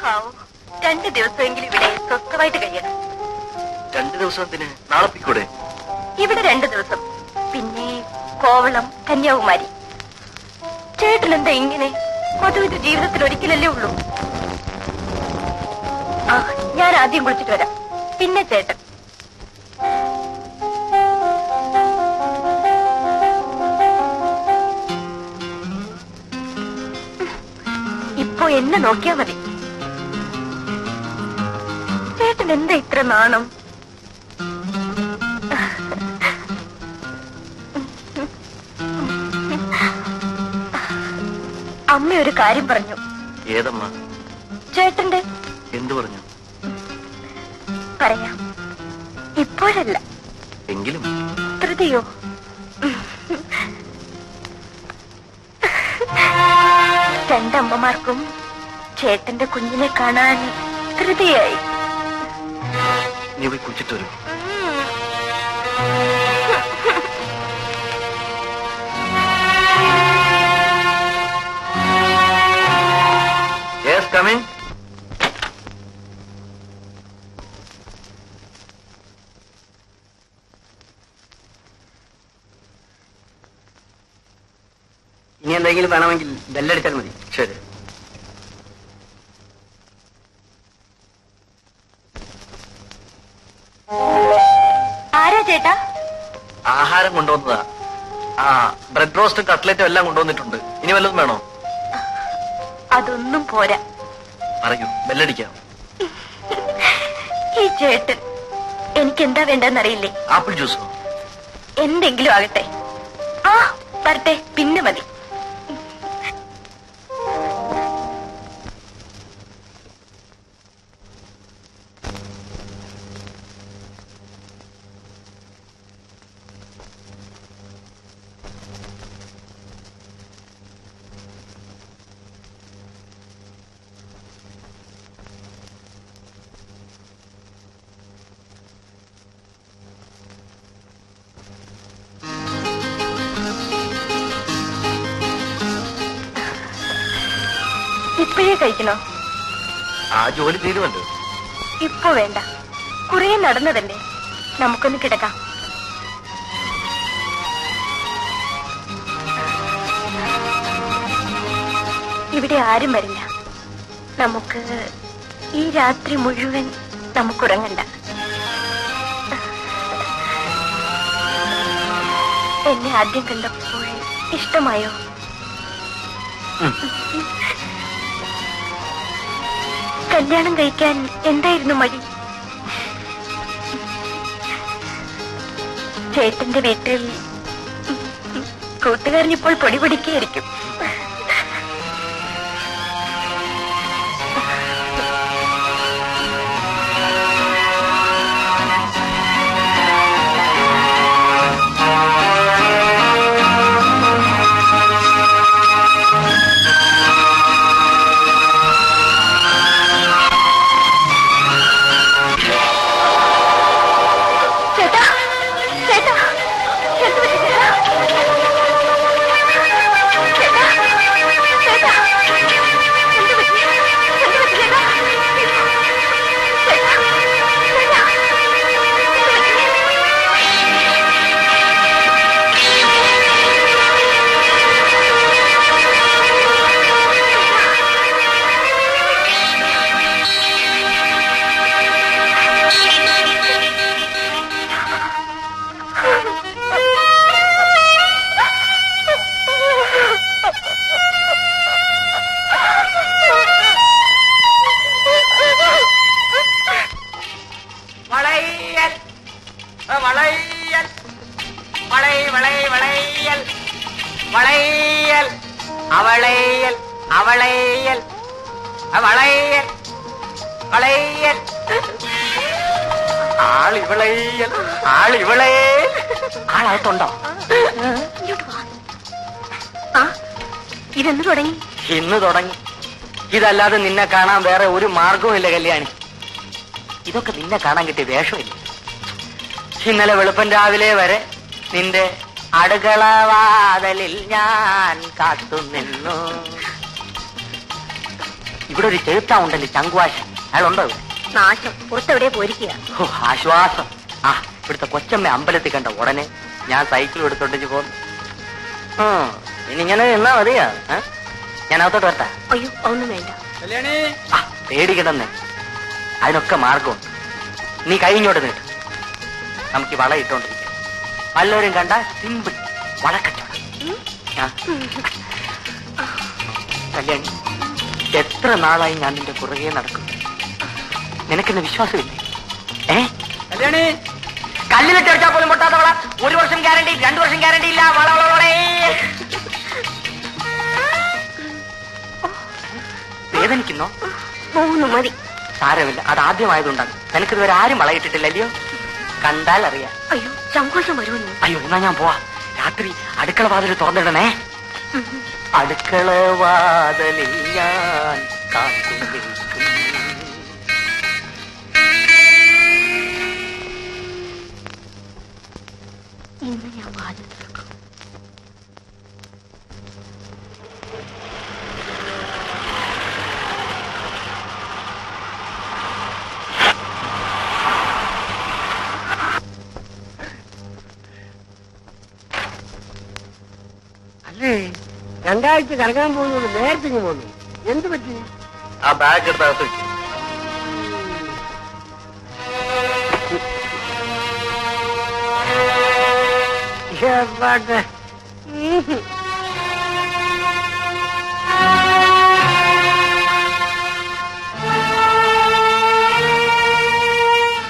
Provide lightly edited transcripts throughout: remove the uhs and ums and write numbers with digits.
2 ദിവസമെങ്കിലും ഇവിടെ സ്വസ്ഥമായിട്ട് കഴിയണം. 2 ദിവസത്തിന് നാളെ പോയിക്കൂടെ? ഇവിടെ 2 ദിവസം, പിന്നെ കോവളം, കന്യാകുമാരി. ചേട്ടനെന്താ ഇങ്ങനെ? പൊതുവിധ ജീവിതത്തിൽ ഒരിക്കലല്ലേ ഉള്ളൂ. ഞാൻ ആദ്യം കുളിച്ചിട്ട് വരാം, പിന്നെ ചേട്ടൻ. ഇപ്പൊ എന്നെ നോക്കിയാ മതി. ചേട്ടൻ എന്താ ഇത്ര നാണം? അമ്മ ഒരു കാര്യം പറഞ്ഞു. ഏതമ്മ? ചേട്ടന്റെ. എന്തു പറഞ്ഞു? പറയാം, ഇപ്പോഴല്ല, എങ്കിലും. ധൃതിയോ? രണ്ടമ്മമാർക്കും ചേട്ടന്റെ കുഞ്ഞിനെ കാണാൻ ധൃതിയായി. നീ പോയി കുളിച്ചിട്ട് വരും. Yes, come in. ഇനി എന്തെങ്കിലും വേണമെങ്കിൽ ബെല്ലടിച്ചാൽ മതി. ശരി. ആരാ ചേട്ടാ? ആഹാരം കൊണ്ടുവന്നതാ. ബ്രെഡ് റോസ്റ്റും കട്ട്ലറ്റും എല്ലാം കൊണ്ടുവന്നിട്ടുണ്ട്. ഇനി വല്ലതും വേണോ? അതൊന്നും പോരാ. പറയൂ, ബെല്ലടിക്കാം. ഈ ചേട്ടൻ എനിക്കെന്താ വേണ്ടെന്നറിയില്ലേ? ആപ്പിൾ ജ്യൂസോ? എന്തെങ്കിലും ആകട്ടെ. വരട്ടെ, പിന്നെ മതി. ഇപ്പോഴേ കഴിക്കണോ? ജോലി തീരുമല്ലോ. ഇപ്പൊ വേണ്ട, കുറെ നടന്നതല്ലേ, നമുക്കൊന്ന് കിടക്കാം. ഇവിടെ ആരും വരില്ല. നമുക്ക് ഈ രാത്രി മുഴുവൻ നമുക്കുറങ്ങണ്ട. എന്നെ ആദ്യം കണ്ടപ്പോൾ ഇഷ്ടമായോ? കല്യാണം കഴിക്കാൻ എന്തായിരുന്നു മടി? ചേട്ടന്റെ വീട്ടിൽ കൂട്ടുകാരനിപ്പോൾ പൊടി പൊടിക്കായിരിക്കും. ആളകത്തുണ്ടോ? ഇതെന്ന് തുടങ്ങി? ഇന്ന് തുടങ്ങി. ഇതല്ലാതെ നിന്നെ കാണാൻ വേറെ ഒരു മാർഗവും ഇല്ല കല്യാണി. ഇതൊക്കെ നിന്നെ കാണാൻ കിട്ടിയ വേഷമില്ല. ഇന്നലെ വെളുപ്പൻ രാവിലെ വരെ നിന്റെ അടുക്കളവാതലിൽ ഞാൻ കാത്തുനിന്നു. ഇവിടെ ഒരു ചെറുത്താ ഉണ്ടല്ലോ ചങ്കുവാശൻ, അയാളുണ്ടോ ഇവിടെ? നാശം പുറത്തെവിടെ പോയിരിക്കുക. ഓ, ആശ്വാസം. ആ, ഇവിടുത്തെ കൊച്ചമ്മ അമ്പലത്തിൽ കണ്ട ഉടനെ ഞാൻ സൈക്കിൾ എടുത്തോണ്ടിച്ച് പോന്നു. ഇനിങ്ങനെ എന്നാ മതിയാ? ഞാൻ അകത്തോട്ട് വരട്ടാ? അയ്യോ, ഒന്നും വേണ്ട. ആ, പേടിക്കണമെന്നേ, അതിനൊക്കെ മാർഗമുണ്ട്. നീ കഴിഞ്ഞോട്ട് നീട്ട്, നമുക്ക് വള ഇട്ടോണ്ടിരിക്കാം. വല്ലവരും കണ്ട സിമ്പിൾ വളക്കച്ചവടം. കല്യാണി, എത്ര നാളായി ഞാൻ നിന്റെ പുറകെ നടക്കും. നിനക്കെന്നെ വിശ്വാസമില്ലേ? കല്യാണി, കല്ലിലിട്ട് അടിച്ചാൽ പോലും പൊട്ടാത്ത വള. 1 വർഷം ഗ്യാരണ്ടി, 2 വർഷം ഗ്യാരണ്ടി ഇല്ല. വള വള വളേ. വേദനിക്കുന്നോ? 3 മതി. സാരമില്ല, അത് ആദ്യമായതുകൊണ്ടാണ്. നിനക്കിതുവരെ ആരും വളയിട്ടിട്ടില്ലല്ലോ, കണ്ടാൽ അറിയാം. അയ്യോ, ചങ്കോശം വരുമെന്ന്. അയ്യോ, എന്നാ ഞാൻ പോവാ. രാത്രി അടുക്കള വാതിൽ തുറന്നിടണേ. അടുക്കള വാതിലിൽ ഞാൻ കാത്തു നിൽക്കും. ഇന്ന് ഞാൻ വാതിൽ തുറക്കും. അല്ലേ, 2 ആഴ്ച കറങ്ങാൻ പോകുന്നത് നേരത്തെ പോന്നു. എന്ത് പറ്റി? ആ ബാഗ് എടുത്തകത്ത് വെക്കും.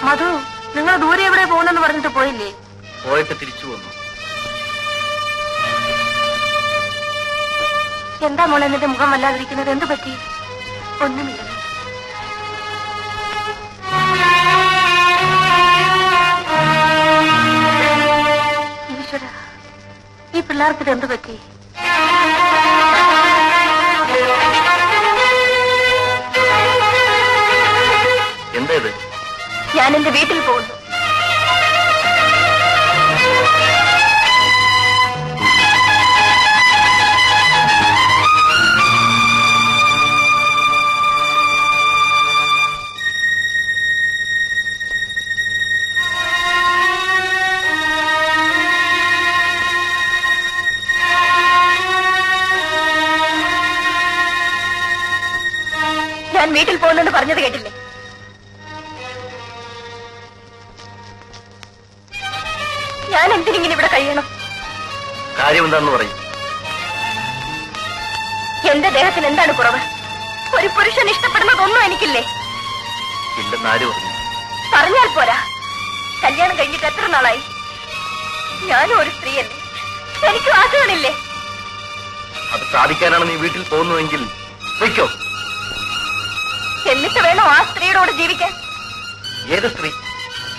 മധു, നിങ്ങൾ ദൂരെ എവിടെ പോകുന്നെന്ന് പറഞ്ഞിട്ട് പോയില്ലേ? പോയിട്ട് തിരിച്ചു പോന്നു. എന്താ മോളെ എന്നിട്ട് മുഖം വല്ലാതിരിക്കുന്നത്? എന്ത് പറ്റി? ഒന്നുമില്ല. ഈശ്വര, ഈ പിള്ളേർക്ക് എന്ത് പറ്റി? എന്താ ഇത്? ഞാൻ എന്റെ വീട്ടിൽ പോകുന്നു. ഞാൻ വീട്ടിൽ പോകുന്നെന്ന് പറഞ്ഞത് കേട്ടില്ലേ? ഞാൻ എന്തിനിങ്ങനെ ഇവിടെ കഴിയണം? കാര്യം എന്താന്ന് പറയും. എന്റെ ദേഹത്തിന് എന്താണ് കുറവ്? ഒരു പുരുഷൻ ഇഷ്ടപ്പെടുന്നതൊന്നും എനിക്കില്ലേ? ഇല്ലെന്ന് ആര് പറഞ്ഞു? പറഞ്ഞാൽ പോരാ. കല്യാണം കഴിഞ്ഞിട്ട് എത്ര നാളായി? ഞാനും ഒരു സ്ത്രീയല്ലേ, എനിക്കും ആശകളില്ലേ? അത് സാധിക്കാനാണ് നീ വീട്ടിൽ പോകുന്നുവെങ്കിൽ വയ്ക്കോ. എന്നിട്ട് വേണോ ആ സ്ത്രീയോട് ജീവിക്കാൻ? ഏത് സ്ത്രീ?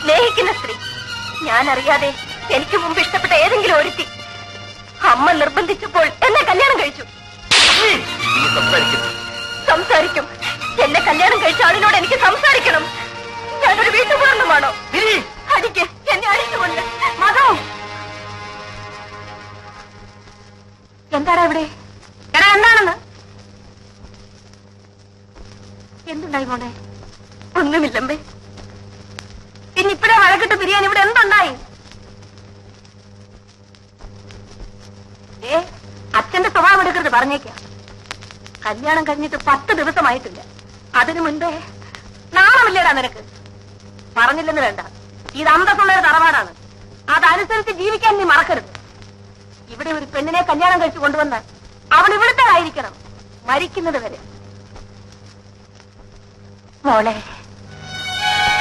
സ്നേഹിക്കുന്ന സ്ത്രീ. ഞാൻ അറിയാതെ എനിക്ക് മുമ്പ് ഇഷ്ടപ്പെട്ട ഏതെങ്കിലും ഒരുത്തി അമ്മ നിർബന്ധിച്ചപ്പോൾ എന്നെ കല്യാണം കഴിച്ചു. നീ സംസാരിക്കുന്നു. സംസാരിക്കും. എന്നെ കല്യാണം കഴിച്ച ആളിനോട് എനിക്ക് സംസാരിക്കണം. ഞാനൊരു വീട്ടുപൂർണ്ണമാണോ? അടിക്ക്, എന്നെ അടിച്ചുകൊണ്ട്. മതോ, എന്താടാ ഇവിടെ? എടാ, എന്താണെന്ന്? എന്തുണ്ടായി മോനെ? ഒന്നുമില്ലമ്പേ. പിന്നെ ഇപ്പഴേ വഴക്കിട്ട് പിരിയാൻ ഇവിടെ എന്തുണ്ടായി? അച്ഛന്റെ സ്വഭാവം എടുക്കരുത്, പറഞ്ഞേക്കാം. കല്യാണം കഴിഞ്ഞിട്ട് 10 ദിവസമായിട്ടില്ല. അതിനു മുൻപേ നാണമില്ലേടാ നിനക്ക്? പറഞ്ഞില്ലെന്ന് വേണ്ട, ഇത് അന്തസ്സുള്ളൊരു തറവാടാണ്. അതനുസരിച്ച് ജീവിക്കാൻ നീ മറക്കരുത്. ഇവിടെ ഒരു പെണ്ണിനെ കല്യാണം കഴിച്ചു കൊണ്ടുവന്നാൽ അവൾ ഇവിടുത്തെ ആയിരിക്കണം, മരിക്കുന്നത് വരെ. മോളെ,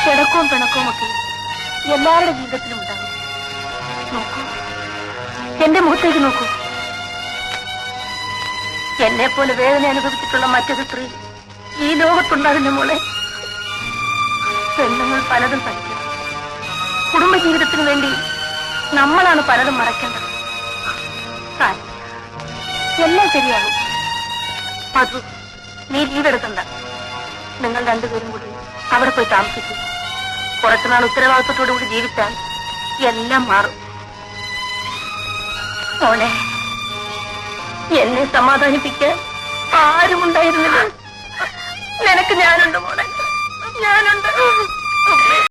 പിണക്കവും പിണക്കവും ഒക്കെ എല്ലാവരുടെ ജീവിതത്തിലും ഉണ്ടാകും. നോക്കൂ, എന്റെ മുഖത്തേക്ക് നോക്കൂ. എന്നെ പോലെ വേദന അനുഭവിച്ചിട്ടുള്ള മറ്റൊരു സ്ത്രീ ഈ ലോകത്തുണ്ടാകുന്ന മോളെ. പെണ്ണുങ്ങൾ പലതും പഠിക്കണം. കുടുംബജീവിതത്തിന് വേണ്ടി നമ്മളാണ് പലതും മറക്കേണ്ടത്. എല്ലാം ശരിയാകും. മധു, നീ ലീവ് എടുക്കണ്ട. നിങ്ങൾ രണ്ടുപേരും കൂടി അവിടെ പോയി താമസിക്കും. കുറച്ചുനാൾ ഉത്തരവാദിത്വത്തോടു കൂടി ജീവിച്ചാൽ എല്ലാം മാറും. മോളെ, എന്നെ സമാധാനിപ്പിക്കാൻ ആരും ഉണ്ടായിരുന്നില്ല. നിനക്ക് ഞാനുണ്ട് മോളെ, ഞാനുണ്ട്.